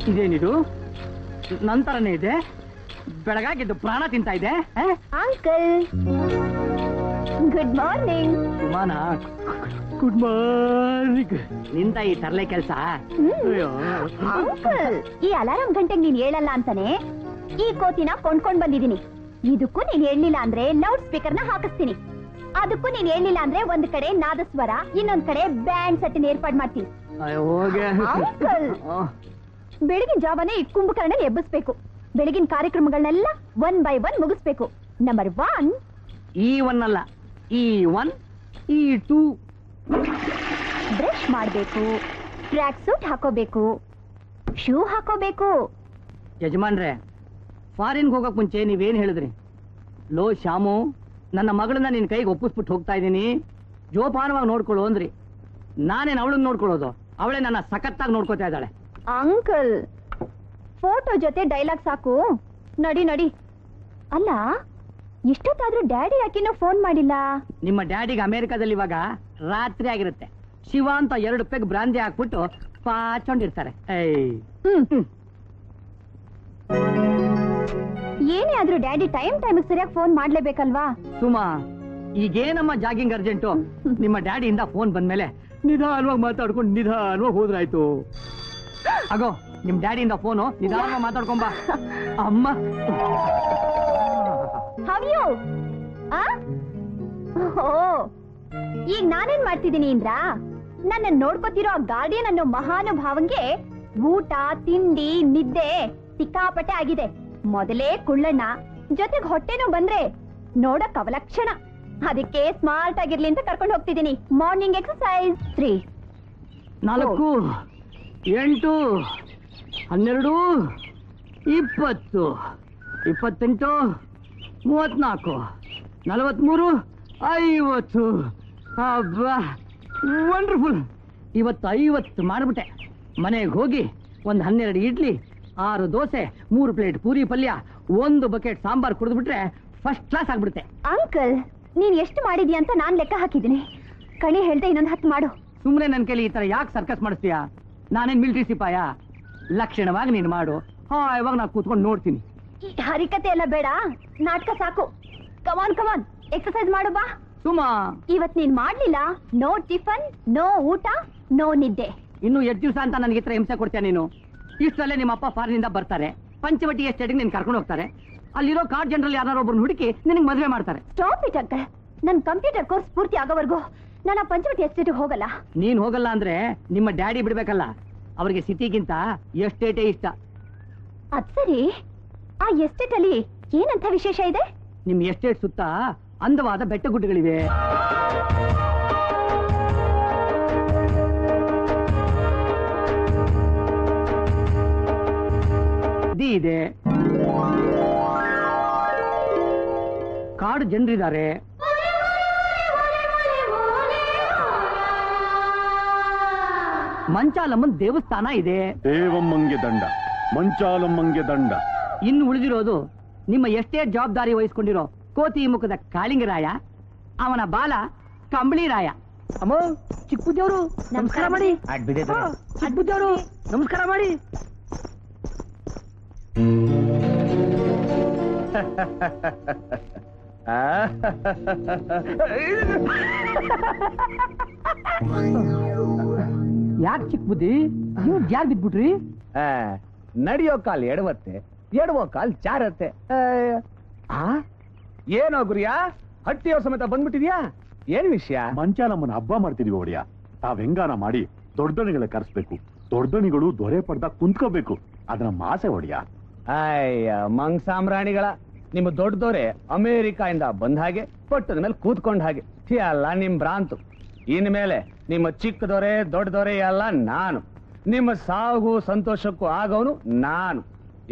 ಇದೇನಿದು ನಂತರನೇ ಇದೆ, ಬೆಳಗಾಗಿದ್ದು ಪ್ರಾಣ ತಿಂತಾ ಇದೆ. Uncle good morning. ಸುಮಾನ ಗುಡ್ ಮಾರ್ನಿಂಗ್. ನಿಂತ ಈ ತರಲೆ ಕೆಲಸ. ಅಂಕಲ್ ಈ ಅಲಾರಾಂ ಗಂಟೆಗೆ ನೀನ್ ಹೇಳಲ್ಲ ಅಂತಾನೆ ಈ ಕೋತಿನ ಕೊಂಡ್ಕೊಂಡ್ ಬಂದಿದ್ದೀನಿ. ಇದಕ್ಕೂ ನೀನ್ ಹೇಳಲಿಲ್ಲ ಅಂದ್ರೆ ಲೌಡ್ ಸ್ಪೀಕರ್ ನ ಹಾಕಿಸ್ತೀನಿ. ಅದಕ್ಕೂ ನೀನ್ ಹೇಳಲಿಲ್ಲ ಅಂದ್ರೆ ಒಂದ್ ಕಡೆ ನಾದಸ್ವರ, ಇನ್ನೊಂದ್ ಕಡೆ ಬ್ಯಾಂಡ್ ಸೆಟ್ ಏರ್ಪಾಡ್ ಮಾಡ್ತೀನಿ. ಅಂಕಲ್ ಬೆಳಗಿನ ಜಾವನೇ ಈ ಕುಂಭಕರ್ಣ ಎಬ್ಬಿಸ್ಬೇಕು. ಬೆಳಗಿನ ಕಾರ್ಯಕ್ರಮಗಳನ್ನೆಲ್ಲ 1 by 1 ಮುಗಿಸ್ಬೇಕು. ನಂಬರ್ 1 ಈ 1 ಅಲ್ಲ, ಈ 1 ಈ 2. ಬ್ರಷ್ ಮಾಡ್ಬೇಕು, ಟ್ರ್ಯಾಕ್ ಸೂಟ್ ಹಾಕೋಬೇಕು, ಶೂ ಹಾಕೋಬೇಕು. ಯಜಮಾನ್ರೆ, ಫಾರಿನ್ಗೆ ಹೋಗಕ್ ಮುಂಚೆ ನೀವೇನ್ ಹೇಳಿದ್ರಿ? ಲೋ ಶ್ಯಾಮು, ನನ್ನ ಮಗಳನ್ನ ನಿನ್ ಕೈಗೆ ಒಪ್ಪಿಸ್ಬಿಟ್ಟು ಹೋಗ್ತಾ ಇದ್ದೀನಿ, ಜೋಪಾನವಾಗಿ ನೋಡ್ಕೊಳ್ಳು ಅಂದ್ರಿ. ನಾನೇನ್ ಅವಳನ್ನ ನೋಡ್ಕೊಳ್ಳೋದು? ಅವಳೇ ನನ್ನ ಸಖತ್ತಾಗಿ ನೋಡ್ಕೋತಾ ಇದ್ದಾಳೆ. ಅಂಕಲ್ ಫೋಟೋ ಜೊತೆ ಡೈಲಾಗ್ ಸಾಕು, ನಡಿ ನಡಿ. ಅಲ್ಲ ಇಷ್ಟೊತ್ತಾದ್ರೂ ಡ್ಯಾಡಿ ಯಾಕಿನ್ನೂ ಫೋನ್ ಮಾಡಿಲ್ಲ? ನಿಮ್ಮ ಡ್ಯಾಡಿಗೆ ಅಮೆರಿಕಾದಲ್ಲಿ ಇವಾಗ ರಾತ್ರಿ ಆಗಿರುತ್ತೆ. ಶಿವ ಅಂತ 2 ಪೆಗ್ ಬ್ರಾಂದಿ ಹಾಕ್ಬಿಟ್ಟು ಪಾಚೊಂಡಿರ್ತಾರೆ. ಏನೇ ಆದ್ರೂ ಡ್ಯಾಡಿ ಟೈಮ್ ಸರಿಯಾಗಿ ಫೋನ್ ಮಾಡ್ಲೇಬೇಕಲ್ವಾ? ಸುಮಾ, ಈಗೇನಮ್ಮ ಜಾಗಿಂಗ್ ಅರ್ಜೆಂಟು? ನಿಮ್ಮ ಡ್ಯಾಡಿಯಿಂದ ಫೋನ್ ಬಂದ್ಮೇಲೆ ನಿಧಾನವಾಗಿ ಮಾತಾಡ್ಕೊಂಡು ನಿಧಾನವಾಗಿ ಹೋದ್ರಾಯ್ತು. ಅಗೋ ನಿಮ್ ಡ್ಯಾಡಿಯಿಂದ ಫೋನು, ನಿಧಾನವಾಗಿ ಮಾತಾಡ್ಕೊಂಬ. ಅಮ್ಮ ಈಗ ನಾನೇನ್ ಮಾಡ್ತಿದ್ದೀನಿ ಇಂದ್ರ? ನನ್ನ ನೋಡ್ಕೊತಿರೋ ಗಾರ್ಡಿಯನ್ ಅನ್ನೋ ಮಹಾನುಭಾವಂಗೆ ಊಟ ತಿಂಡಿ ನಿದ್ದೆ ಸಿಕ್ಕಾಪಟ್ಟೆ ಆಗಿದೆ. ಮೊದಲೇ ಕುಳ್ಳಣ್ಣ, ಜೊತೆಗೆ ಹೊಟ್ಟೆನೂ ಬಂದ್ರೆ ನೋಡಕ್ ಅವಲಕ್ಷಣ. ಅದಕ್ಕೆ ಸ್ಮಾರ್ಟ್ ಆಗಿರ್ಲಿ ಅಂತ ಕರ್ಕೊಂಡು ಹೋಗ್ತಿದ್ದೀನಿ. Morning exercise 3 4 8 12 20 28 34 43 50. ಅಬ್ಬಾ ವಂಡರ್ಫುಲ್. ಇವತ್ತು 50 ಮಾಡ್ಬಿಟ್ಟೆ. ಮನೆಗೆ ಹೋಗಿ ಒಂದು 12 ಇಡ್ಲಿ, 6 ದೋಸೆ, 3 ಪ್ಲೇಟ್ ಪೂರಿ ಪಲ್ಯ, 1 ಬಕೆಟ್ ಸಾಂಬಾರ್ ಕುಡಿದ್ಬಿಟ್ರೆ ಫಸ್ಟ್ ಕ್ಲಾಸ್ ಆಗ್ಬಿಡುತ್ತೆ. ಅಂಕಲ್ ನೀನ್ ಎಷ್ಟು ಮಾಡಿದ್ಯಾ ಅಂತ ನಾನ್ ಲೆಕ್ಕ ಹಾಕಿದ್ದೀನಿ. ಕಣಿ ಹೇಳ್ದೆ ಇನ್ನೊಂದು 10 ಮಾಡು. ಸುಮ್ನೆ ನನ್ ಕೈಲಿ ಈ ತರ ಯಾಕೆ ಸರ್ಕಸ್ ಮಾಡಿಸ್ತೀಯಾ? ನಾನೇನ್ ಮಿಲಿಟರಿ ಸಿಪಾಯ? ಲಕ್ಷಣವಾಗಿ ನೀನ್ ಮಾಡು, ಇವಾಗ ನಾ ಕೂತ್ಕೊಂಡು ನೋಡ್ತೀನಿ. ಈ ಹರಿಕತೆ ಎಲ್ಲ ಬೇಡ, ನಾಟಕ ಸಾಕು. ಕಮಾನ್ ಕಮಾನ್ ಎಕ್ಸರ್ಸೈಸ್ ಮಾಡು ಬಾ. ಸುಮಾ, ಇವತ್ ನೀನ್ ಮಾಡ್ಲಿಲ್ಲ, ನೋ ಟಿಫನ್, ನೋ ಊಟ, ನೋ ನಿದ್ದೆ. ಇನ್ನು 8 ದಿವಸ ಅಂತ ನನಗೆ ಈ ತರ ಹಿಂಸೆ ಕೊಡ್ತೀಯ ನೀನು? ಇಷ್ಟರಲ್ಲೇ ನಿಮ್ಮ ಅಪ್ಪ ಫಾರಿನಿಂದ ಬರ್ತಾರೆ, ಪಂಚವಟಿ ಎಸ್ಟೇಟ್ಗೆ ನೀನ್ ಕರ್ಕೊಂಡು ಹೋಗ್ತಾರೆ. ಅಲ್ಲಿರೋ ಕಾರ್ಡ್ ಜನರಲ್ ಯಾರು ಒಬ್ಬರನ್ನ ಹುಡುಕಿ ನಿನಗೆ ಮದುವೆ ಮಾಡ್ತಾರೆ. Stop it uncle. ನನ್ ಕಂಪ್ಯೂಟರ್ ಕೋರ್ಸ್ ಪೂರ್ತಿ ಆಗೋವರೆಗೂ ನಾನು ಆ ಪಂಚವಟಿ ಎಸ್ಟೇಟ್ಗೆ ಹೋಗಲ್ಲ. ನೀನ್ ಹೋಗಲ್ಲ ಅಂದ್ರೆ ನಿಮ್ಮ ಡ್ಯಾಡಿ ಬಿಡ್ಬೇಕಲ್ಲ. ಅವರಿಗೆ ಸಿಟಿಗಿಂತ ಎಸ್ಟೇಟೇ ಇಷ್ಟ. ಅದ್ ಸರಿ, ಆ ಎಸ್ಟೇಟ್ ಅಲ್ಲಿ ಏನಂತ ವಿಶೇಷ ಇದೆ? ನಿಮ್ ಎಸ್ಟೇಟ್ ಸುತ್ತ ಅಂದವಾದ ಬೆಟ್ಟ ಗುಡ್ಡಗಳಿವೆ. ನದಿ ಇದೆ, ಕಾಡು ಜನರಿದ್ದಾರೆ, ಮಂಚಾಲಮ್ಮನ್ ದೇವಸ್ಥಾನ ಇದೆ. ದೇವಮ್ಮಂಗೆ ದಂಡ, ಮಂಚಾಲಮ್ಮಂಗೆ ದಂಡ. ಇನ್ನು ಉಳಿದಿರೋದು ನಿಮ್ಮ ಎಸ್ಟೇಟ್ ಜವಾಬ್ದಾರಿ ವಹಿಸ್ಕೊಂಡಿರೋ ಕೋತಿ ಮುಖದ ಕಾಳಿಂಗರಾಯ, ಅವನ ಬಾಲ ಕಂಬಳಿ ರಾಯ. ಅಮ್ಮ, ಚಿಕ್ಕಬುದ್ಧಿಯವರು ನಮಸ್ಕಾರ ಮಾಡಿ. ಚಿಕ್ಕಬುದ್ಧಿಯವರು ನಮಸ್ಕಾರ ಮಾಡಿ. ಯಾಕೆ ಚಿಕ್ಕ ಬುದ್ಧಿ, ನೀವು ಜಾರ್ ಬಿದ್ಬಿಟ್ರಿ? ನಡೆಯೋ ಕಾಲ್ ಎಡವತ್ತೆ, ಎಡವೋ ಕಾಲ್ ಚಾರತ್ತೆ. ಏನೋ ಗುರಿಯಾ, ಹಟ್ಟಿಯೋ ಸಮೇತ ಬಂದ್ಬಿಟ್ಟಿದ್ಯಾ? ಏನ್ ವಿಷಯ? ಮಂಚಾಲಮ್ಮನ ಹಬ್ಬ ಮಾಡ್ತಿದೀವಿ ಒಡೆಯ. ತಾವ್ ಹೆಂಗಾನ ಮಾಡಿ ದೊಡ್ಡದಣಿಗಳ ಕರ್ಸ್ಬೇಕು. ದೊಡ್ಡದಣಿಗಳು ದೊರೆ ಪಡ್ದ ಕುಂತ್ಕೋಬೇಕು. ಅದನ್ನ ಮಾಸೆ ಒಡೆಯ. ಅಯ್ಯ ಮಂಗ್ ಸಾಮ್ರಾಣಿಗಳ, ನಿಮ್ಮ ದೊಡ್ಡದೋರೆ ಅಮೇರಿಕಾಯಿಂದ ಬಂದ ಹಾಗೆ, ಪಟ್ಟದ ಮೇಲೆ ಕೂತ್ಕೊಂಡ ಹಾಗೆ. ಅಲ್ಲ ನಿಮ್ ಭ್ರಾಂತು. ಇನ್ಮೇಲೆ ನಿಮ್ಮ ಚಿಕ್ಕದೊರೆ ದೊಡ್ಡದೊರೆ ಎಲ್ಲ ನಾನು. ನಿಮ್ಮ ಸಾವು ಸಂತೋಷಕ್ಕೂ ಆಗೋನು ನಾನು.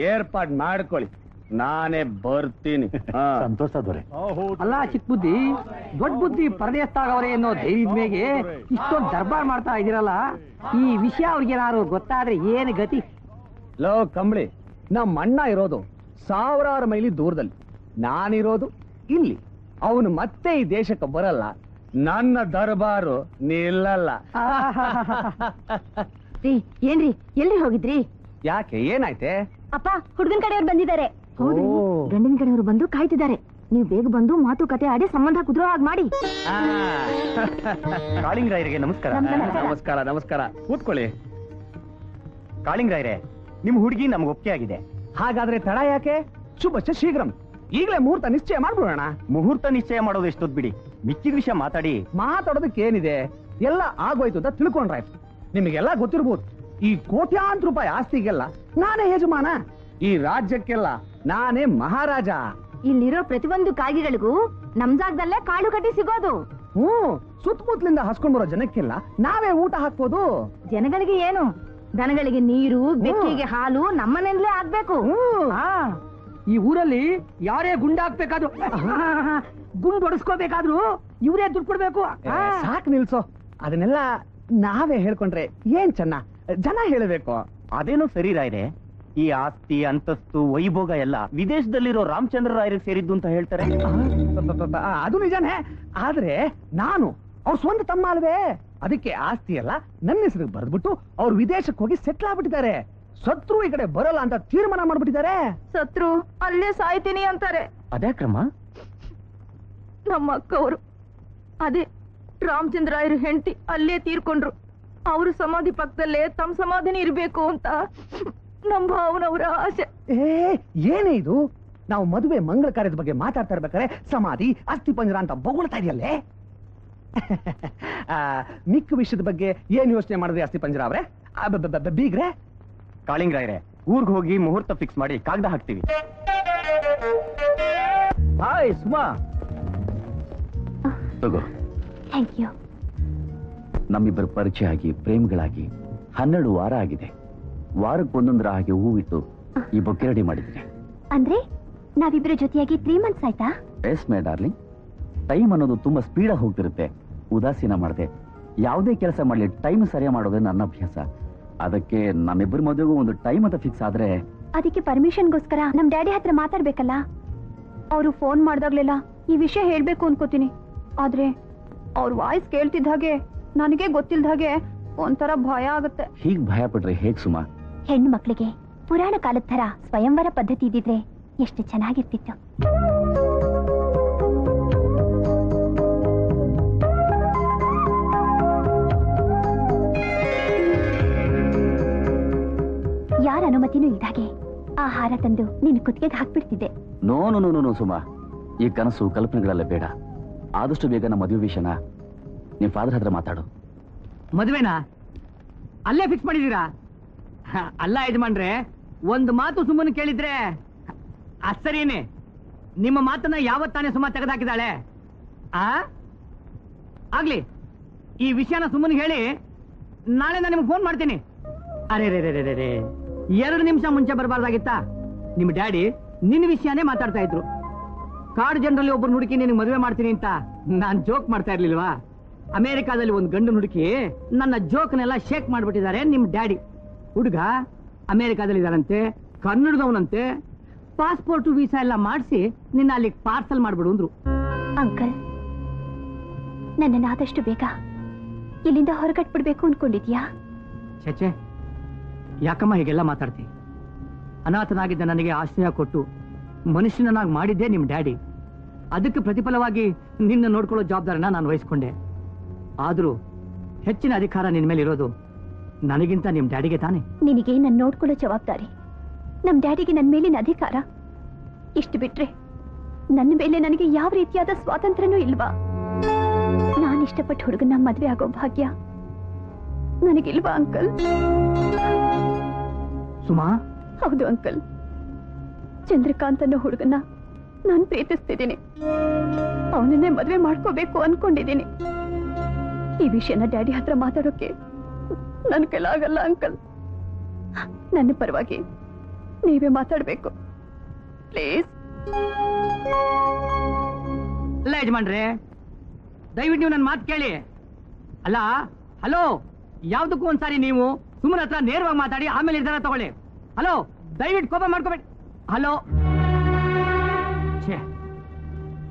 ಏರ್ಪಾಡ್ ಮಾಡ್ಕೊಳ್ಳಿ, ನಾನೇ ಬರ್ತೀನಿ. ಸಂತೋಷ ದೊರೆ. ಅಲ್ಲ ಚಿಕ್ಕ ಬುದ್ಧಿ, ದೊಡ್ಡ ಬುದ್ಧಿ ಪರದೇಶಾಗವ್ರೆ ಅನ್ನೋ ಧೈರ್ಯದ ಮೇಗೆ ಇಷ್ಟೊಂದು ದರ್ಬಾರ್ ಮಾಡ್ತಾ ಇದೀರಲ್ಲ, ಈ ವಿಷಯ ಅವ್ರಿಗೆ ಏನಾದ್ರು ಗೊತ್ತಾದ್ರೆ ಏನು ಗತಿ? ಲೋ ಕಂಬಳಿ, ನಮ್ಮ ಅಣ್ಣ ಇರೋದು 1000 ಮೈಲಿ ದೂರದಲ್ಲಿ, ನಾನಿರೋದು ಇಲ್ಲಿ. ಅವನು ಮತ್ತೆ ಈ ದೇಶಕ್ಕೆ ಬರಲ್ಲ, ನನ್ನ ದರ್ಬಾರು ನಿಲ್ಲಲ್ಲ. ರೀ ಏನ್ರಿ ಎಲ್ರಿ ಹೋಗಿದ್ರಿ? ಯಾಕೆ ಏನಾಯ್ತೆ? ಅಪ್ಪ ಹುಡುಗನ್ ಕಡೆಯವ್ರು ಬಂದಿದ್ದಾರೆ. ಹೌದು, ಓ. ಗಂಡಿನ ಕಡೆಯವರು ಬಂದು ಕಾಯ್ತಿದ್ದಾರೆ. ನೀವು ಬೇಗ ಬಂದು ಮಾತುಕತೆ ಆಡಿ ಸಂಬಂಧ ಕುದುರೋ ಹಾಗೆ ಮಾಡಿ. ಕಾಳಿಂಗರಾಯರಿಗೆ ನಮಸ್ಕಾರ. ನಮಸ್ಕಾರ ನಮಸ್ಕಾರ, ಕೂತ್ಕೊಳ್ಳಿ. ಕಾಳಿಂಗರಾಯರೇ, ನಿಮ್ ಹುಡುಗಿ ನಮ್ಗೆ ಒಪ್ಪಿಗೆ ಆಗಿದೆ. ಹಾಗಾದ್ರೆ ತಡ ಯಾಕೆ? ಶುಭಶ್ಚ ಶೀಘ್ರಂ, ಈಗಲೇ ಮುಹೂರ್ತ ನಿಶ್ಚಯ ಮಾಡ್ಬಿಡೋಣ. ಮುಹೂರ್ತ ನಿಶ್ಚಯ ಮಾಡೋದು ಎಷ್ಟೊತ್ತು ಬಿಡಿ, ಮಿಕ್ಕಿದ ವಿಷಯ ಮಾತಾಡೋದಕ್ಕೆ ಏನಿದೆ, ಎಲ್ಲ ಆಗೋಯ್ತು ಅಂತ ತಿಳ್ಕೊಂಡ್ರಾಯ್ತು. ನಿಮಗೆಲ್ಲ ಗೊತ್ತಿರ್ಬೋದು, ಈ ಕೋಟ್ಯಾಂತರ ರೂಪಾಯಿ ಆಸ್ತಿಗೆಲ್ಲ ನಾನೇ ಯಜಮಾನ, ಈ ರಾಜ್ಯಕ್ಕೆಲ್ಲ ನಾನೇ ಮಹಾರಾಜ. ಇಲ್ಲಿರೋ ಪ್ರತಿಯೊಂದು ಕಾಗಿಗಳಿಗೂ ನಮ್ ಜಾಗದಲ್ಲೇ ಕಾಳು ಕಟ್ಟಿ ಸಿಗೋದು. ಸುತ್ತಮುತ್ತಲಿಂದ ಹಸ್ಕೊಂಡ್ ಬರೋ ಜನಕ್ಕೆಲ್ಲ ನಾವೇ ಊಟ ಹಾಕ್ಬೋದು. ಜನಗಳಿಗೆ ಏನು, ದನಗಳಿಗೆ ನೀರು, ಬೆಕ್ಕಿಗೆ ಹಾಲು ನಮ್ಮನೆಲ್ಲೇ ಆಗ್ಬೇಕು. ಈ ಊರಲ್ಲಿ ಯಾರೇ ಗುಂಡಾಕ್ಬೇಕಾದ್ರು ಗುಂಡು ಹೊಡೆಸ್ಕೋಬೇಕಾದ್ರು ಇವರೇ ದುಡ್ಡು ಕೊಡ್ಬೇಕು. ಸಾಕು ನಿಲ್ಸೋ, ಅದನ್ನೆಲ್ಲ ನಾವೇ ಹೇಳ್ಕೊಂಡ್ರೆ ಏನ್ ಚೆನ್ನ, ಜನ ಹೇಳಬೇಕು. ಅದೇನೋ ಸರಿ ರಾಯರೇ, ಈ ಆಸ್ತಿ ಅಂತಸ್ತು ವೈಭೋಗ ಎಲ್ಲ ವಿದೇಶದಲ್ಲಿರೋ ರಾಮಚಂದ್ರ ರಾಯರಿಗೆ ಸೇರಿದ್ದು ಅಂತ ಹೇಳ್ತಾರೆ. ಅದು ನಿಜಾನೇ, ಆದ್ರೆ ನಾನು ಅವ್ರ ಸ್ವಂತ ತಮ್ಮ ಅಲ್ವೇ, ಅದಕ್ಕೆ ಆಸ್ತಿ ಎಲ್ಲ ನನ್ನ ಹೆಸರಿಗೆ ಬರೆದ್ಬಿಟ್ಟು ಅವ್ರು ವಿದೇಶಕ್ಕೆ ಹೋಗಿ ಸೆಟ್ಲ್ ಆಗ್ಬಿಟ್ಟಿದ್ದಾರೆ. ಸತ್ರು ಈ ಕಡೆ ಬರಲ್ಲ ಅಂತ ತೀರ್ಮಾನ ಮಾಡ್ಬಿಟ್ಟಿದ್ದಾರೆ. ಸತ್ರು ಅಲ್ಲೇ ಸಾಯ್ತೀನಿ ಅಂತಾರೆ. ಅದೇ ಕ್ರಮ. ನಮ್ಮ ಅಕ್ಕವರು ಅದೇ ರಾಮಚಂದ್ರಾಯರು ಹೆಂಡತಿ ಅಲ್ಲೇ ತೀರ್ಕೊಂಡ್ರು. ಅವ್ರ ಸಮಾಧಿ ಪಕ್ಕದಲ್ಲೇ ತಮ್ಮ ಸಮಾಧಿನಿ ಇರ್ಬೇಕು ಅಂತ ನಮ್ಮ ಭಾವನವರ ಆಸೆ. ಏನೇ ಇದು, ನಾವು ಮದುವೆ ಮಂಗಳ ಕಾರ್ಯದ ಬಗ್ಗೆ ಮಾತಾಡ್ತಾ ಇರ್ಬೇಕಾದ್ರೆ ಸಮಾಧಿ ಅಸ್ಥಿ ಪಂಜರ ಅಂತ ಬೊಗಳ್ತಾ ಇದೆಯಲ್ಲೇ. ಮಿಕ್ಕ ವಿಷಯದ ಬಗ್ಗೆ ಏನ್ ಯೋಚನೆ ಮಾಡಿದ್ರಿ ಅಸ್ಥಿ ಪಂಜರ ಅವ್ರೆ? ಬೀಗ್ರೆ, ಕಾಳಿಂಗರಾಯರೇ, ಊರ್ಗ್ ಹೋಗಿ ಮುಹೂರ್ತ ಫಿಕ್ಸ್ ಮಾಡಿ ಕಾಗದ ಹಾಕ್ತೀವಿ. ಹಾಯ್ ಸುಮಾ, ತಗೋ. Thank you. ನಮ್ಮಿಬ್ಬರ ಪರಿಚಯ ಆಗಿ ಪ್ರೇಮಿಗಳಾಗಿ 12 ವಾರ ಆಗಿದೆ. ವಾರಕ್ಕೆ ಒಂದೊಂದರ ಹಾಗೆ ಹೂವಿಟ್ಟು ಈ ಬೊಕ್ಕೆ ರೆಡಿ ಮಾಡಿದ್ದೀನಿ. ಅಂದ್ರೆ ನಾವಿಬ್ರು ಜೊತೆಯಾಗಿ 3 months ಆಯ್ತಾ? ಎಸ್ ಮೈ ಡಾರ್ಲಿಂಗ್, ಟೈಮ್ ಅನ್ನೋದು ತುಂಬಾ ಸ್ಪೀಡಾಗಿ ಹೋಗ್ತಿರುತ್ತೆ. ಉದಾಸೀನ ಮಾಡದೆ ಯಾವುದೇ ಕೆಲಸ ಮಾಡಲಿ ಟೈಮ್ ಸರಿಯಾಗಿ ಮಾಡೋದೇ ನನ್ನ ಅಭ್ಯಾಸ. ಅದಕ್ಕೆ ನಮ್ಮಿಬ್ಬರ ಮದುವೆಗೂ ಒಂದು ಟೈಮ್ ಅಂತ ಫಿಕ್ಸ್ ಆದ್ರೆ. ಅದಕ್ಕೆ ಪರ್ಮಿಷನ್ಗೋಸ್ಕರ ನಮ್ ಡ್ಯಾಡಿ ಹತ್ರ ಮಾತಾಡ್ಬೇಕಲ್ಲ. ಅವರು ಫೋನ್ ಮಾಡ್ದಾಗ್ಲೆಲ್ಲ ಈ ವಿಷಯ ಹೇಳ್ಬೇಕು ಅನ್ಕೋತೀನಿ. ಆದ್ರೆ ಅವ್ರ ವಾಯ್ಸ್ ಕೇಳ್ತಿದ್ದ ಹಾಗೆ ನನಗೆ ಗೊತ್ತಿಲ್ದ ಹಾಗೆ ಒಂಥರ ಭಯ ಆಗುತ್ತೆ. ಹೀಗ್ ಭಯ ಪಟ್ರೆ ಹೇಗ್ ಸುಮಾ? ಹೆಣ್ಣು ಮಕ್ಕಳಿಗೆ ಪುರಾಣ ಕಾಲದ ತರ ಸ್ವಯಂವರ ಪದ್ಧತಿ ಇದ್ದಿದ್ರೆ ಎಷ್ಟು ಚೆನ್ನಾಗಿರ್ತಿತ್ತು. ಯಾರ ಅನುಮತಿನೂ ಇಲ್ದಾಗೆ ಆಹಾರ ತಂದು ನಿನ್ ಕುತ್ತಿಗೆಗೆ ಹಾಕ್ಬಿಡ್ತಿದ್ದೆ. No no no no Suma, ಈ ಕನಸು ಕಲ್ಪನೆಗಳೆಲ್ಲ ಬೇಡ. ಆದಷ್ಟು ಬೇಗ ನಮ್ಮ ಮದುವೆ ವಿಷಯನ ನಿಮ್ ಫಾದರ್ ಹತ್ರ ಮಾತಾಡು. ಮದುವೆನಾ ಅಲ್ಲೇ ಫಿಕ್ಸ್ ಮಾಡಿದೀರಾ? ಅಲ್ಲ ಯಜಮಾನ್ರೆ, ಒಂದು ಮಾತು ಸುಮ್ಮನೆ ಕೇಳಿದ್ರೆ ಸರಿನೇ. ನಿಮ್ಮ ಮಾತನ್ನ ಯಾವತ್ತಾನೆ ಸುಮ್ಮ ತೆಗೆದಾಕಿದಾಳೆ? ಆಗ್ಲಿ, ಈ ವಿಷಯನ ಸುಮ್ಮನೆ ಹೇಳಿ ನಾಳೆ ನಾನು ನಿಮ್ಗೆ ಫೋನ್ ಮಾಡ್ತೀನಿ. ಅರೆ ರೇ ರೇ ರೇ ರೇ 2 ನಿಮಿಷ ಮುಂಚೆ ಬರಬಾರ್ದಾಗಿತ್ತಾ? ನಿಮ್ಮ ಡ್ಯಾಡಿ ನಿನ್ನ ವಿಷಯನೇ ಮಾತಾಡ್ತಾ ಇದ್ರು. ಕಾಡು ಜನರಲ್ಲಿ ಒಬ್ಬರು ಹುಡುಕಿ ನಿನಗೆ ಮದುವೆ ಮಾಡ್ತೀನಿ ಅಂತ ನಾನ್ ಜೋಕ್ ಮಾಡ್ತಾ ಇರ್ಲಿಲ್ವಾ? ಅಮೆರಿಕಾದಲ್ಲಿ ಒಂದು ಗಂಡು ಹುಡುಕಿ ನನ್ನ ಜೋಕ್ನೆಲ್ಲ ಶೇಕ್ ಮಾಡ್ಬಿಟ್ಟಿದ್ದಾರೆ ನಿಮ್ ಡ್ಯಾಡಿ. ಹುಡುಗ ಅಮೆರಿಕಾದಲ್ಲಿ ಇದಾರಂತೆ, ಕನ್ನಡದವನಂತೆ, ಪಾಸ್ಪೋರ್ಟ್ ವೀಸಾ ಎಲ್ಲ ಮಾಡಿಸಿ ನಿನ್ನ ಅಲ್ಲಿ ಪಾರ್ಸಲ್ ಮಾಡ್ಬಿಡು ಅಂದ್ರು. ಅಂಕಲ್, ನನ್ನನ್ನು ಆದಷ್ಟು ಬೇಗ ಇಲ್ಲಿಂದ ಹೊರಗಟ್ಬಿಡ್ಬೇಕು ಅನ್ಕೊಂಡಿದ್ಯಾ? ಚೇಚೆ, ಯಾಕಮ್ಮ ಹೀಗೆಲ್ಲ ಮಾತಾಡ್ತಿ? ಅನಾಥನಾಗಿದ್ದ ನನಗೆ ಆಶ್ರಯ ಕೊಟ್ಟು ಮನುಷ್ಯನಾಗಿ ಮಾಡಿದ್ದೆ ನಿಮ್ ಡ್ಯಾಡಿ. ಅದಕ್ಕೆ ಪ್ರತಿಫಲವಾಗಿ ನಿನ್ನ ನೋಡ್ಕೊಳ್ಳೋ ಜವಾಬ್ದಾರಿನ ನಾನು ವಹಿಸ್ಕೊಂಡೆ. ಆದ್ರೂ ಹೆಚ್ಚಿನ ಅಧಿಕಾರ ನಿನ್ ಮೇಲೆ ಇರೋದು ನನಗಿಂತ ನಿಮ್ ಡ್ಯಾಡಿಗೆ ತಾನೆ. ನಿನಗೆ ನನ್ನ ನೋಡ್ಕೊಳ್ಳೋ ಜವಾಬ್ದಾರಿ, ನಮ್ ಡ್ಯಾಡಿಗೆ ನನ್ನ ಮೇಲಿನ ಅಧಿಕಾರ. ಇಷ್ಟು ಬಿಟ್ರೆ ನನ್ನ ಮೇಲೆ ನನಗೆ ಯಾವ ರೀತಿಯಾದ ಸ್ವಾತಂತ್ರ್ಯನೂ ಇಲ್ವಾ? ನಾನು ಇಷ್ಟಪಟ್ಟು ಹುಡುಗನ ಮದ್ವೆ ಆಗೋ ಭಾಗ್ಯ ನನಗಿಲ್ವಾ ಅಂಕಲ್? ಸುಮಾ? ಹೌದು ಅಂಕಲ್, ಚಂದ್ರಕಾಂತ್ ಅನ್ನೋ ಹುಡುಗನ ನಾನು ಪ್ರೀತಿಸ್ತಿದ್ದೀನಿ. ಅವನನ್ನೇ ಮದ್ವೆ ಮಾಡ್ಕೋಬೇಕು ಅನ್ಕೊಂಡಿದ್ದೀನಿ. ಈ ವಿಷಯನ ಡ್ಯಾಡಿ ಹತ್ರ ಮಾತಾಡೋಕೆ ನನ್ ಕೈಲಾಗಲ್ಲ ಅಂಕಲ್. ನನ್ನ ಪರವಾಗಿ ನೀವೇ ಮಾತಾಡ್ಬೇಕು ಪ್ಲೀಸ್. ಅಲ್ಲ ಯಜಮಾನ್ರೆ, ದಯವಿಟ್ಟು ನೀವು ನನ್ನ ಮಾತು ಕೇಳಿ. ಅಲ್ಲ, ಹಲೋ, ಯಾವ್ದಕ್ಕೂ ಒಂದ್ಸಾರಿ ನೀವು ಸುಮ್ಮನೆ ಹತ್ರ ನೇರವಾಗಿ ಮಾತಾಡಿ ಆಮೇಲೆ ನಿರ್ಧಾರ ತಗೊಳ್ಳಿ. ಹಲೋ, ದಯವಿಟ್ಟು ಕೋಪ ಮಾಡ್ಕೋಬೇಡಿ. ಹಲೋ,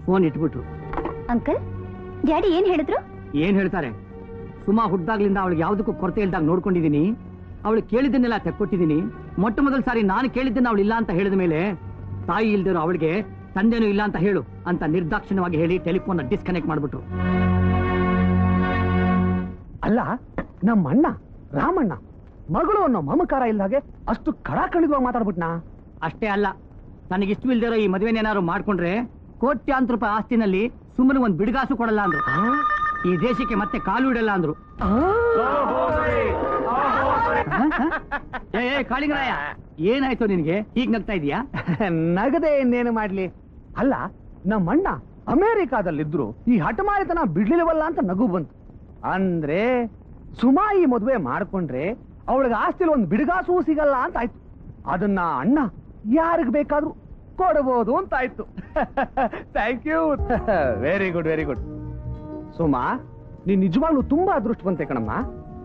ಫೋನ್ ಇಟ್ಬಿಟ್ರು. ಅಂಕಲ್, ಡ್ಯಾಡಿ ಏನ್ ಹೇಳಿದ್ರು? ಏನ್ ಹೇಳ್ತಾರೆ? ಸುಮಾ ಹುಟ್ಟಾಗ್ಲಿಂದ ಅವಳಿಗೆ ಯಾವ್ದಕ್ಕೂ ಕೊರತೆ ಇಲ್ದಾಗ ನೋಡ್ಕೊಂಡಿದೀನಿ. ಅವಳು ಕೇಳಿದ್ದನ್ನೆಲ್ಲ ತೆಕ್ಕೊಟ್ಟಿದ್ದೀನಿ. ಮೊಟ್ಟ ಮೊದಲ ಸಾರಿ ನಾನು ಕೇಳಿದ್ದನ್ನ ಅವಳು ಇಲ್ಲ ಅಂತ ಹೇಳಿದ ಮೇಲೆ ತಾಯಿ ಇಲ್ದಿರೋ ಅವಳಿಗೆ ತಂದೆನೂ ಇಲ್ಲ ಅಂತ ಹೇಳು ಅಂತ ನಿರ್ದಾಕ್ಷಿಣ್ಯವಾಗಿ ಹೇಳಿ ಟೆಲಿಫೋನ್ ಡಿಸ್ಕನೆಕ್ಟ್ ಮಾಡ್ಬಿಟ್ರು. ಅಲ್ಲ, ನಮ್ಮ ಅಣ್ಣ ರಾಮಣ್ಣ ಮಗಳು ಅನ್ನೋ ಮಮಕಾರ ಇಲ್ದಾಗೆ ಅಷ್ಟು ಕಡಾಖಂಡಿತವಾಗಿ ಮಾತಾಡ್ಬಿಟ್ನಾ? ಅಷ್ಟೇ ಅಲ್ಲ, ನನಗಿಷ್ಟವಿಲ್ದಿರೋ ಈ ಮದುವೆನೇನಾದ್ರು ಮಾಡ್ಕೊಂಡ್ರೆ ಕೋಟ್ಯಾಂತರ ರೂಪಾಯಿ ಆಸ್ತಿನಲ್ಲಿ ಸುಮ್ಮನೆ ಒಂದು ಬಿಡುಗಾಸು ಕೊಡಲ್ಲ ಅಂದ್ರು. ಈ ದೇಶಕ್ಕೆ ಮತ್ತೆ ಕಾಲು ಇಡಲ್ಲ ಅಂದ್ರು. ಏ ಕಾಳಿಂಗರಾಯ, ಏನಾಯ್ತು ನಿನ್ಗೆ ಹೀಗ್ ನಗ್ತಾ ಇದೀಯಾ? ನಗದೆ ಇನ್ನೇನು ಮಾಡ್ಲಿ. ಅಲ್ಲ, ನಮ್ಮಣ್ಣ ಅಮೆರಿಕಾದಲ್ಲಿದ್ರು ಈ ಹಠಮಾರಿತನ ಬಿಡ್ಲಿಲ್ವಲ್ಲ ಅಂತ ನಗು ಬಂತು. ಅಂದ್ರೆ ಸುಮಾ ಈ ಮದುವೆ ಮಾಡ್ಕೊಂಡ್ರೆ ಅವಳಿಗೆ ಆಸ್ತಿಲಿ ಒಂದು ಬಿಡುಗಾಸೂ ಸಿಗಲ್ಲ ಅಂತ ಆಯ್ತು. ಅದನ್ನ ಅಣ್ಣ ಯಾರಿಗ್ ಬೇಕಾದ್ರೂ ಕೊಡಬಹುದು ಅಂತ ಆಯ್ತು. Thank you. Very good, very good. Suma, ನೀನ್ ನಿಜವಾಗ್ಲೂ ತುಂಬಾ ಅದೃಷ್ಟವಂತೆ ಕಣಮ್ಮ.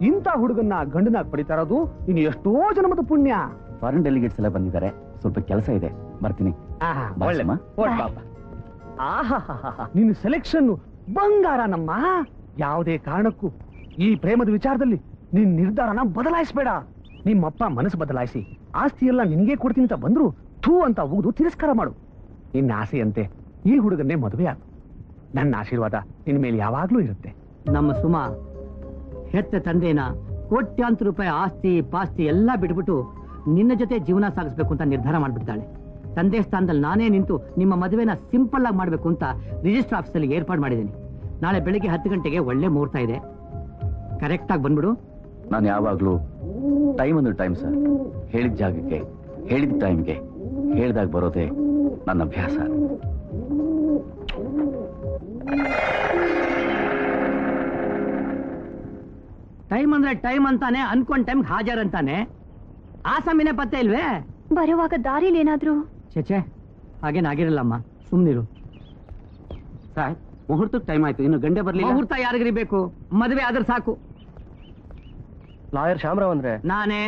ಇಂಥ ಹುಡುಗನ್ನ ಗಂಡನಾಗ್ ಪಡಿತಾ ಇರೋದು ಇನ್ನು ಎಷ್ಟೋ ಜನ್ಮದ ಪುಣ್ಯ. ಫಾರಿನ್ ಡೆಲಿಗೇಟ್ಸ್ ಎಲ್ಲ ಬಂದಿದ್ದಾರೆ, ಸ್ವಲ್ಪ ಕೆಲಸ ಇದೆ, ಬರ್ತೀನಿ. ಒಳ್ಳೆ ನಿನ್ನ ಸೆಲೆಕ್ಷನ್ ಬಂಗಾರ ನಮ್ಮ. ಯಾವುದೇ ಕಾರಣಕ್ಕೂ ಈ ಪ್ರೇಮದ ವಿಚಾರದಲ್ಲಿ ನಿನ್ ನಿರ್ಧಾರನ ಬದಲಾಯಿಸಬೇಡ. ನಿಮ್ಮಪ್ಪ ಮನಸ್ಸು ಬದಲಾಯಿಸಿ ಆಸ್ತಿ ಎಲ್ಲ ನಿನಗೆ ಕೊಡ್ತೀನಿ ಅಂತ ಬಂದ್ರು ಥೂ ಅಂತ ಉಗಿದು ತಿರಸ್ಕಾರ ಮಾಡು. ನಿನ್ನ ಆಸೆಯಂತೆ ಈ ಹುಡುಗನ್ನೇ ಮದುವೆ ಆಗ. ನನ್ನ ಆಶೀರ್ವಾದ ನಿನ್ ಮೇಲೆ ಯಾವಾಗ್ಲೂ ಇರುತ್ತೆ. ನಮ್ಮ ಸುಮಾ ಹೆತ್ತ ತಂದೆನ ಕೋಟ್ಯಾಂತರ ರೂಪಾಯಿ ಆಸ್ತಿ ಪಾಸ್ತಿ ಎಲ್ಲ ಬಿಟ್ಬಿಟ್ಟು ನಿನ್ನ ಜೊತೆ ಜೀವನ ಸಾಗಿಸ್ಬೇಕು ಅಂತ ನಿರ್ಧಾರ ಮಾಡ್ಬಿಡ್ತಾಳೆ. ತಂದೆ ಸ್ಥಾನದಲ್ಲಿ ನಾನೇ ನಿಂತು ನಿಮ್ಮ ಮದುವೆನ ಸಿಂಪಲ್ ಆಗಿ ಮಾಡ್ಬೇಕು ಅಂತ ರಿಜಿಸ್ಟರ್ ಆಫೀಸಲ್ಲಿ ಏರ್ಪಾಡು ಮಾಡಿದ್ದೀನಿ. ನಾಳೆ ಬೆಳಿಗ್ಗೆ 10 ಗಂಟೆಗೆ ಒಳ್ಳೆ ಮುಹೂರ್ತ ಇದೆ, ಕರೆಕ್ಟ್ ಆಗಿ ಬಂದ್ಬಿಡು. ನಾನು ಯಾವಾಗ್ಲೂ ಟೈಮ್ ಅಂದ್ರೆ ಟೈಮ್ ಸರ್. ಹೇಳಿದ ಜಾಗಕ್ಕೆ ಹೇಳಿದ ಟೈಮ್ಗೆ ಹೇಳ್ದಾಗ ಬರೋದೇ ನನ್ನ ಅಭ್ಯಾಸ. ಟೈಮ್ ಅಂದ್ರೆ ಟೈಮ್ ಅಂತಾನೆ, ಅನ್ಕೊಂಡ್ ಟೈಮ್ ಹಾಜರ್ ಅಂತಾನೆ. ಆ ಸಮಯನೇ ಪತ್ತೆ ಇಲ್ವೇ? ಬರುವಾಗ ದಾರಿಲಿ ಏನಾದ್ರು? ಚೇಚೆ, ಹಾಗೇನಾಗಿರಲ್ಲಮ್ಮ, ಸುಮ್ನಿರು. ಸರ್, ಮುಹೂರ್ತಕ್ಕೆ ಟೈಮ್ ಆಯ್ತು, ಇನ್ನು ಗಂಡೆ ಬರ್ಲಿಲ್ಲ. ಮುಹೂರ್ತ ಯಾರಿಗಿರ್ಬೇಕು? ಮದುವೆ ಆದ್ರೆ ಸಾಕು. ಲಾಯರ್ ಶಾಮರಾವ್ ಅಂದ್ರೆ ನಾನೇ.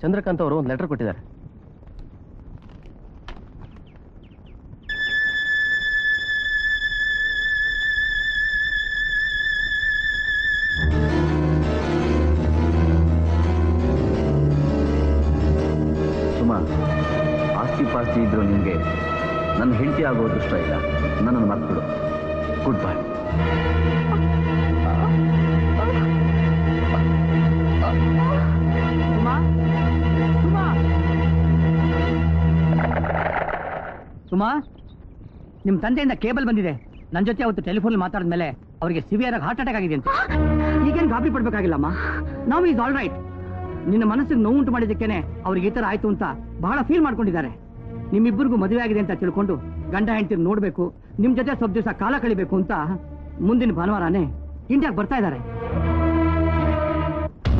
ಚಂದ್ರಕಾಂತ್ ಅವರು ಒಂದು ಲೆಟರ್ ಕೊಟ್ಟಿದ್ದಾರೆ. ಸುಮಾ, ಆಸ್ತಿ ಪಾಸ್ತಿ ಇದ್ರು ನಿಮ್ಗೆ ನನ್ನ ಹೆಂಡತಿ ಆಗೋ ಅದೃಷ್ಟ ಇಲ್ಲ. ನನ್ನನ್ನು ಮರ್ತ್ಬಿಡು. Good bye. ಸುಮಾ, ನಿಮ್ ತಂದೆಯಿಂದ ಕೇಬಲ್ ಬಂದಿದೆ. ನನ್ನ ಜೊತೆ ಅವತ್ತು ಟೆಲಿಫೋನ್ ಮಾತಾಡಿದ್ಮೇಲೆ ಅವರಿಗೆ ಸಿವಿಯರ್ ಆಗಿ ಹಾರ್ಟ್ ಅಟ್ಯಾಕ್ ಆಗಿದೆ ಅಂತ. ಈಗೇನು ಗಾಬರಿ ಪಡ್ಬೇಕಾಗಿಲ್ಲಮ್ಮ, ನಾವು ಈಸ್ ಆಲ್ ರೈಟ್. ನಿನ್ನ ಮನಸ್ಸಿಗೆ ನೋವುಂಟು ಮಾಡಿದ್ದಕ್ಕೇನೆ ಅವ್ರಿಗೆ ಈ ತರ ಆಯ್ತು ಅಂತ ಬಹಳ ಫೀಲ್ ಮಾಡ್ಕೊಂಡಿದ್ದಾರೆ. ನಿಮ್ಮಿಬ್ಬರಿಗೂ ಮದುವೆ ಆಗಿದೆ ಅಂತ ತಿಳ್ಕೊಂಡು ಗಂಡ ಹೆಂಡತಿ ನೋಡ್ಬೇಕು, ನಿಮ್ ಜೊತೆ ಸ್ವಲ್ಪ ದಿವಸ ಕಾಲ ಕಳಿಬೇಕು ಅಂತ ಮುಂದಿನ ಭಾನುವಾರನೇ ಇಂಡಿಯಾಗೆ ಬರ್ತಾ ಇದ್ದಾರೆ.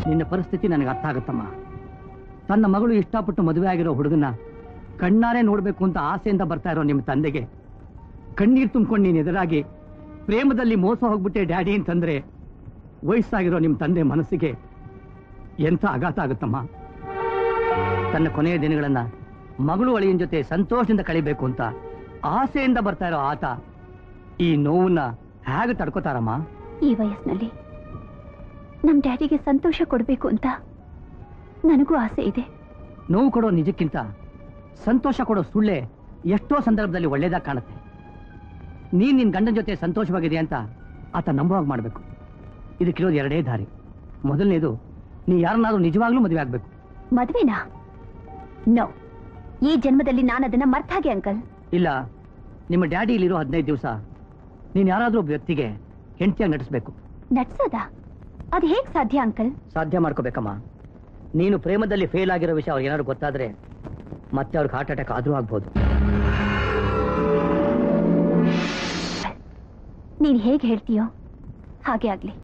ನಿನ್ನ ಪರಿಸ್ಥಿತಿ ನನಗೆ ಅರ್ಥ ಆಗುತ್ತಮ್ಮ. ತನ್ನ ಮಗಳು ಇಷ್ಟಪಟ್ಟು ಮದುವೆ ಆಗಿರೋ ಹುಡುಗನ ಕಣ್ಣಾರೆ ನೋಡ್ಬೇಕು ಅಂತ ಆಸೆಯಿಂದ ಬರ್ತಾ ಇರೋ ನಿಮ್ಮ ತಂದೆಗೆ ಕಣ್ಣೀರ್ ತುಂಬ್ಕೊಂಡು ನೀನು ಎದುರಾಗಿ ಪ್ರೇಮದಲ್ಲಿ ಮೋಸ ಹೋಗ್ಬಿಟ್ಟೆ ಡ್ಯಾಡಿ ಅಂತಂದ್ರೆ ವಯಸ್ಸಾಗಿರೋ ನಿಮ್ಮ ತಂದೆ ಮನಸ್ಸಿಗೆ ಎಂಥ ಆಘಾತ ಆಗುತ್ತಮ್ಮ. ತನ್ನ ಕೊನೆಯ ದಿನಗಳನ್ನ ಮಗಳು ಅಳಿಯನ ಜೊತೆ ಸಂತೋಷದಿಂದ ಕಳಿಬೇಕು ಅಂತ ಆಸೆಯಿಂದ ಬರ್ತಾ ಇರೋ ಆತ ಈ ನೋವನ್ನ ಹೇಗೆ ತಡ್ಕೋತಾರಮ್ಮ? ಈ ವಯಸ್ಸಿನಲ್ಲಿ ನಮ್ ಡ್ಯಾಡಿಗೆ ಸಂತೋಷ ಕೊಡ್ಬೇಕು ಅಂತ ನನಗೂ ಆಸೆ ಇದೆ. ನೋವು ಕೊಡೋ ನಿಜಕ್ಕಿಂತ ಸಂತೋಷ ಕೊಡೋ ಸುಳ್ಳೆ ಎಷ್ಟೋ ಸಂದರ್ಭದಲ್ಲಿ ಒಳ್ಳೇದಾಗಿ ಕಾಣುತ್ತೆ. ನೀನ್ ನಿನ್ ಗಂಡನ ಜೊತೆ ಸಂತೋಷವಾಗಿದೆ ಅಂತ ಆತ ನಂಬುವಾಗ ಮಾಡ್ಬೇಕು. ಇದಕ್ಕಿರೋದು ಎರಡೇ ದಾರಿ. ಮೊದಲನೇದು, ನೀ ಯಾರನ್ನಾದ್ರೂ ನಿಜವಾಗ್ಲೂ ಮದುವೆ ಆಗ್ಬೇಕು. ಮದ್ವೆನಾ? ನೋ, ಈ ಜನ್ಮದಲ್ಲಿ ನಾನು ಅದನ್ನ ಮರ್ತಾಗೆ ಅಂಕಲ್. ಇಲ್ಲ, ನಿಮ್ಮ ಡ್ಯಾಡಿ ಇಲ್ಲಿರೋ 15 ದಿವಸ ನೀನ್ ಯಾರಾದ್ರೂ ಒಬ್ಬ ವ್ಯಕ್ತಿಗೆ ಹೆಂಡತಿಯಾಗಿ ನಟಿಸ್ಬೇಕು. ನಡ್ಸೋದಾ? ಅದು ಹೇಗ್ ಸಾಧ್ಯ ಅಂಕಲ್? ಸಾಧ್ಯ ಮಾಡ್ಕೋಬೇಕಮ್ಮ. ನೀನು ಪ್ರೇಮದಲ್ಲಿ ಫೇಲ್ ಆಗಿರೋ ವಿಷಯ ಅವ್ರಿಗೆ ಏನಾದ್ರು ಗೊತ್ತಾದ್ರೆ ಮತ್ತೆ ಅವ್ರಿಗೆ ಹಾರ್ಟ್ ಅಟ್ಯಾಕ್ ಆದ್ರೂ ಆಗ್ಬೋದು. ನೀನ್ ಹೇಗೆ ಹೇಳ್ತೀಯೋ ಹಾಗೆ ಆಗ್ಲಿ.